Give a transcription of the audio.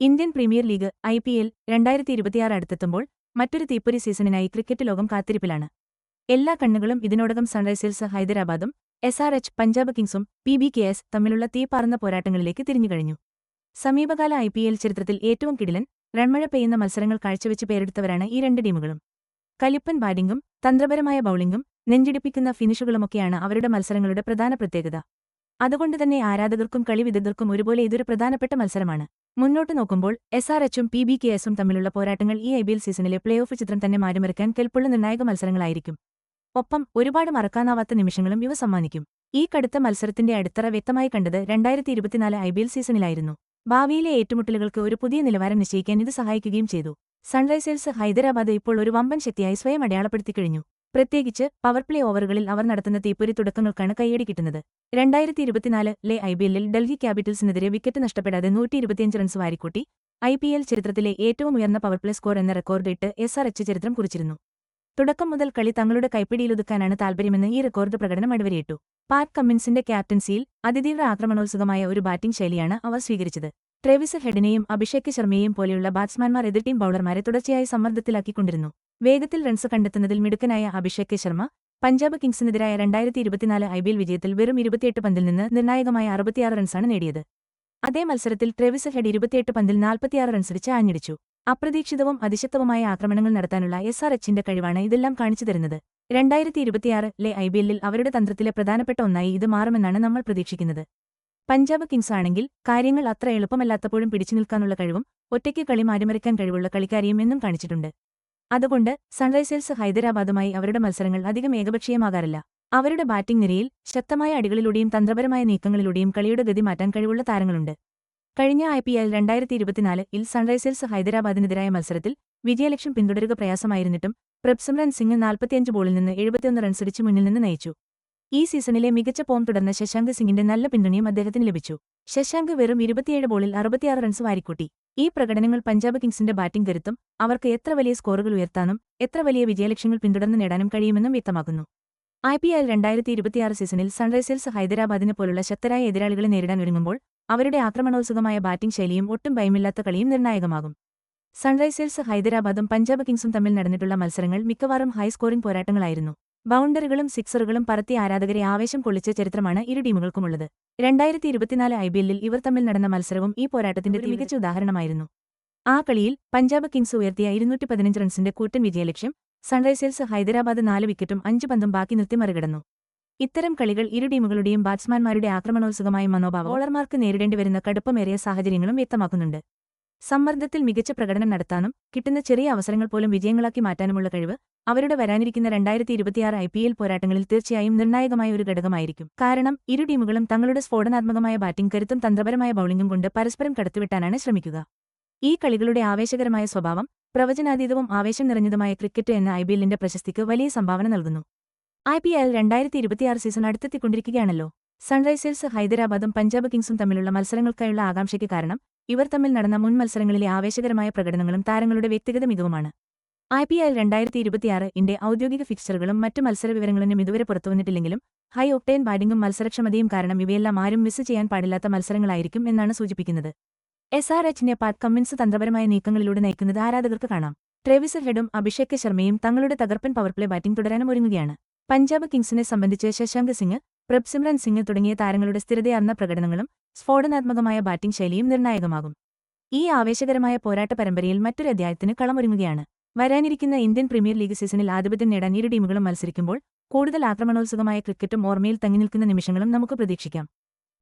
Indian premier league IPL 2026 അടുത്തെത്തുമ്പോൾ മറ്റൊരു തീപ്പൊരി സീസണിനായി cricket ലോകം കാത്തിരിപ്പിലാണ്. എല്ലാ കണ്ണുകളും ഇതിനോടകം സൺറൈസേഴ്സ് ഹൈദരാബാദും SRH പഞ്ചാബ് കിങ്സും PBKS തമ്മിലുള്ള തീപാറുന്ന പോരാട്ടങ്ങളിലേക്ക് തിരിഞ്ഞുകഴിഞ്ഞു. സമീപകാല IPL ചരിത്രത്തിൽ ഏറ്റവും കിടിലൻ റൺമഴ പെയ്യുന്ന മത്സരങ്ങൾ കാഴ്ചവെച്ച് പേരെടുത്തവരാണ് ഈ രണ്ട് ടീമുകളും. കലിപ്പൻ ബാറ്റിംഗും തന്ത്രപരമായ ബൌളിംഗും നെഞ്ചിടിപ്പിക്കുന്ന ഫിനിഷുകളുമൊക്കെയാണ് അവരുടെ മത്സരങ്ങളുടെ പ്രധാന പ്രത്യേകത. അതുകൊണ്ടുതന്നെ ആരാധകർക്കും കളി വിദഗ്ധർക്കും ഒരുപോലെ ഇതൊരു പ്രധാനപ്പെട്ട മത്സരമാണ്. മുന്നോട്ട് നോക്കുമ്പോൾ SRHും PBKSും തമ്മിലുള്ള പോരാട്ടങ്ങൾ ഈ IPL സീസണിലെ പ്ലേ ഓഫ് ചിത്രം തന്നെ മാറ്റിമറിക്കാൻ കെൽപ്പുള്ള നിർണായക മത്സരങ്ങളായിരിക്കും. ഒപ്പം ഒരുപാട് മറക്കാനാവാത്ത നിമിഷങ്ങളും ഇവ സമ്മാനിക്കും. ഈ കടുത്ത മത്സരത്തിന്റെ അടിത്തറ വ്യക്തമായി കണ്ടത് 2024 IPL സീസണിലായിരുന്നു. ഭാവിയിലെ ഏറ്റുമുട്ടലുകൾക്ക് ഒരു പുതിയ നിലവാരം നിശ്ചയിക്കാൻ ഇത് സഹായിക്കുകയും ചെയ്തു. സൺറൈസേഴ്സ് ഹൈദരാബാദ് ഇപ്പോൾ ഒരു വമ്പൻ ശക്തിയായി സ്വയം അടയാളപ്പെടുത്തിക്കഴിഞ്ഞു. പ്രത്യേകിച്ച് പവർപ്ലേ ഓവറുകളിൽ അവർ നടത്തുന്ന തീപ്പൊരി തുടക്കങ്ങൾക്കാണ് കയ്യടി കിട്ടുന്നത്. 2024 IPLിൽ ഡൽഹി ക്യാപിറ്റൽസിനെതിരെ വിക്കറ്റ് നഷ്ടപ്പെടാതെ 125 റൺസ് വാരിക്കൂട്ടി IPL ചരിത്രത്തിലെ ഏറ്റവും ഉയർന്ന പവർപ്ലേ സ്കോർ എന്ന റെക്കോർഡ് ഇട്ട് SRH ചരിത്രം കുറിച്ചിരുന്നു. തുടക്കം മുതൽ കളി തങ്ങളുടെ കൈപ്പിടിയിലൊതുക്കാനാണ് താൽപര്യമെന്ന് ഈ റെക്കോർഡ് പ്രകടനം അടിവരയിട്ടു. പാറ്റ് കമ്മിൻസിന്റെ ക്യാപ്റ്റൻസിയിൽ അതിതീവ്ര ആക്രമണോത്സുകമായ ഒരു ബാറ്റിംഗ് ശൈലിയാണ് അവർ സ്വീകരിച്ചത്. ട്രേവിസ് ഹെഡിനെയും അഭിഷേക് ശർമ്മയെയും പോലെയുള്ള ബാറ്റ്സ്മാൻമാർ എതിർ ടീം ബൌളർമാരെ തുടർച്ചയായി സമ്മർദ്ദത്തിലാക്കിക്കൊണ്ടിരുന്നു. വേഗത്തിൽ റൺസ് കണ്ടെത്തുന്നതിൽ മിടുക്കനായ അഭിഷേക് ശർമ്മ പഞ്ചാബ് കിങ്സിനെതിരായ 2024 IPL വിജയത്തിൽ വെറും 28 പന്തിൽ നിന്ന് നിർണായകമായ 66 റൺസാണ് നേടിയത്. അതേ മത്സരത്തിൽ ട്രേവിസ് ഹെഡ് 28 പന്തിൽ 46 റൺസടിച്ച് ആഞ്ഞടിച്ചു. അപ്രതീക്ഷിതവും അതിശക്തവുമായ ആക്രമണങ്ങൾ നടത്താനുള്ള SRHന്റെ കഴിവാണ് ഇതെല്ലാം കാണിച്ചു തരുന്നത്. 2026 IPLിൽ അവരുടെ തന്ത്രത്തിലെ പ്രധാനപ്പെട്ട ഒന്നായി ഇത് മാറുമെന്നാണ് നമ്മൾ പ്രതീക്ഷിക്കുന്നത്. പഞ്ചാബ് കിങ്സ് ആണെങ്കിൽ കാര്യങ്ങൾ അത്ര എളുപ്പമല്ലാത്തപ്പോഴും പിടിച്ചു നിൽക്കാനുള്ള കഴിവും ഒറ്റയ്ക്ക് കളി മാറ്റിമറിക്കാൻ കഴിവുള്ള കളിക്കാരിയും എന്നും കാണിച്ചിട്ടുണ്ട്. അതുകൊണ്ട് സൺറൈസേഴ്സ് ഹൈദരാബാദുമായി അവരുടെ മത്സരങ്ങൾ അധികം ഏകപക്ഷീയമാകാറില്ല. അവരുടെ ബാറ്റിംഗ് നിരയിൽ ശക്തമായ അടികളിലൂടെയും തന്ത്രപരമായ നീക്കങ്ങളിലൂടെയും കളിയുടെ ഗതി മാറ്റാൻ കഴിവുള്ള താരങ്ങളുണ്ട്. കഴിഞ്ഞ IPL 2024 സൺറൈസേഴ്സ് ഹൈദരാബാദിനെതിരായ മത്സരത്തിൽ വിജയലക്ഷ്യം പിന്തുടരുക പ്രയാസമായിരുന്നിട്ടും പ്രഭ്സിമ്രൻ സിംഗ് 45 ബോളിൽ നിന്ന് 71 റൺസടിച്ച് മുന്നിൽ നിന്ന് നയിച്ചു. ഈ സീസണിലെ മികച്ച ഫോം തുടർന്ന ശശാങ്ക് സിംഗിന്റെ നല്ല പിന്തുണയും അദ്ദേഹത്തിന് ലഭിച്ചു. ശശാങ്ക് വെറും 27 ബോളിൽ 66 റൺസ് വാരിക്കൂട്ടി. ഈ പ്രകടനങ്ങൾ പഞ്ചാബ് കിങ്സിന്റെ ബാറ്റിംഗ് കരുത്തും അവർക്ക് എത്ര വലിയ സ്കോറുകൾ ഉയർത്താനും എത്ര വലിയ വിജയലക്ഷ്യങ്ങൾ പിന്തുടർന്ന് നേടാനും കഴിയുമെന്നും വ്യക്തമാക്കുന്നു. IPL 2026 സീസണിൽ സൺറൈസേഴ്സ് ഹൈദരാബാദിനെ പോലുള്ള ശക്തരായ എതിരാളികളെ നേരിടാൻ ഒരുങ്ങുമ്പോൾ അവരുടെ ആക്രമണോത്സുകമായ ബാറ്റിംഗ് ശൈലിയും ഒട്ടും ഭയമില്ലാത്ത കളിയും നിർണായകമാകും. സൺറൈസേഴ്സ് ഹൈദരാബാദും പഞ്ചാബ് കിങ്സും തമ്മിൽ നടന്നിട്ടുള്ള മത്സരങ്ങൾ മിക്കവാറും ഹൈ സ്കോറിംഗ് പോരാട്ടങ്ങളായിരുന്നു. ബൌണ്ടറികളും സിക്സറുകളും പറത്തി ആരാധകരെ ആവേശം കൊള്ളിച്ച ചരിത്രമാണ് ഇരു ടീമുകൾക്കുമുള്ളത്. 2024 IPLിൽ ഇവർ തമ്മിൽ നടന്ന മത്സരവും ഈ പോരാട്ടത്തിന്റെ ഒരു മികച്ച ഉദാഹരണമായിരുന്നു. ആ കളിയിൽ പഞ്ചാബ് കിങ്സ് ഉയർത്തിയ 215 റൺസിന്റെ കൂറ്റൻ വിജയലക്ഷ്യം സൺറൈസേഴ്സ് ഹൈദരാബാദ് 4 വിക്കറ്റും 5 പന്തും ബാക്കി നിർത്തി മറികടന്നു. ഇത്തരം കളികൾ ഇരു ടീമുകളുടെയും ബാറ്റ്സ്മാൻമാരുടെ ആക്രമണോത്സുകമായ മനോഭാവം ബോളർമാർക്ക് നേരിടേണ്ടിവരുന്ന കടുപ്പമേറിയ സാഹചര്യങ്ങളും വ്യക്തമാക്കുന്നുണ്ട്. സമ്മർദ്ദത്തിൽ മികച്ച പ്രകടനം നടത്താനും കിട്ടുന്ന ചെറിയ അവസരങ്ങൾ പോലും വിജയങ്ങളാക്കി മാറ്റാനുമുള്ള കഴിവ് അവരുടെ വരാനിരിക്കുന്ന 2026 IPL പോരാട്ടങ്ങളിൽ തീർച്ചയായും നിർണായകമായ ഒരു ഘടകമായിരിക്കും. കാരണം ഇരു ടീമുകളും തങ്ങളുടെ സ്ഫോടനാത്മകമായ ബാറ്റിംഗ് കരുത്തും തന്ത്രപരമായ ബൌളിംഗും കൊണ്ട് പരസ്പരം കടത്തിവിട്ടാനാണ് ശ്രമിക്കുക. ഈ കളികളുടെ ആവേശകരമായ സ്വഭാവം പ്രവചനാതീതവും ആവേശം നിറഞ്ഞതുമായ ക്രിക്കറ്റ് എന്ന IPLന്റെ പ്രശസ്തിക്ക് വലിയ സംഭാവന നൽകുന്നു. IPL 2026 സീസൺ അടുത്തെത്തിക്കൊണ്ടിരിക്കുകയാണല്ലോ. സൺറൈസേഴ്സ് ഹൈദരാബാദും പഞ്ചാബ് കിങ്സും തമ്മിലുള്ള മത്സരങ്ങൾക്കായുള്ള ആകാംക്ഷയ്ക്ക് കാരണം ഇവർ തമ്മിൽ നടന്ന മുൻ മത്സരങ്ങളിലെ ആവേശകരമായ പ്രകടനങ്ങളും താരങ്ങളുടെ വ്യക്തിഗത മികവുമാണ്. IPL 2026ന്റെ ഔദ്യോഗിക ഫിക്സ്ചറുകളും മറ്റ് മത്സരവിവരങ്ങളും ഇതുവരെ പുറത്തുവന്നിട്ടില്ലെങ്കിലും ഹൈ ഒക്ടേൻ ബാറ്റിംഗും മത്സരക്ഷമതയും കാരണം ഇവയെല്ലാം ആരും മിസ് ചെയ്യാൻ പാടില്ലാത്ത മത്സരങ്ങളായിരിക്കും എന്നാണ് സൂചിപ്പിക്കുന്നത്. SRHനെ പാറ്റ് കമ്മിൻസ് തന്ത്രപരമായ നീക്കങ്ങളിലൂടെ നയിക്കുന്നത് ആരാധകർക്ക് കാണാം. ട്രേവിസ് ഹെഡും അഭിഷേക് ശർമ്മയും തങ്ങളുടെ തകർപ്പൻ പവർപ്ലേ ബാറ്റിംഗ് തുടരാനും ഒരുങ്ങുകയാണ്. പഞ്ചാബ് കിങ്സിനെ സംബന്ധിച്ച് ശശാങ്ക് സിംഗ്, പ്രഭ്സിമ്രൻ സിംഗ് തുടങ്ങിയ താരങ്ങളുടെ സ്ഥിരതയാർന്ന പ്രകടനങ്ങളും സ്ഫോടനാത്മകമായ ബാറ്റിംഗ് ശൈലിയും നിർണായകമാകും. ഈ ആവേശകരമായ പോരാട്ട പരമ്പരയിൽ മറ്റൊരു അധ്യായത്തിന് കളമൊരുങ്ങുകയാണ്. വരാനിരിക്കുന്ന ഇന്ത്യൻ പ്രീമിയർ ലീഗ് സീസണിൽ ആധിപത്യം നേടാൻ ഇരു ടീമുകളും മത്സരിക്കുമ്പോൾ കൂടുതൽ ആക്രമണോത്സുകമായ ക്രിക്കറ്റും ഓർമ്മയിൽ തങ്ങിനിൽക്കുന്ന നിമിഷങ്ങളും നമുക്ക് പ്രതീക്ഷിക്കാം.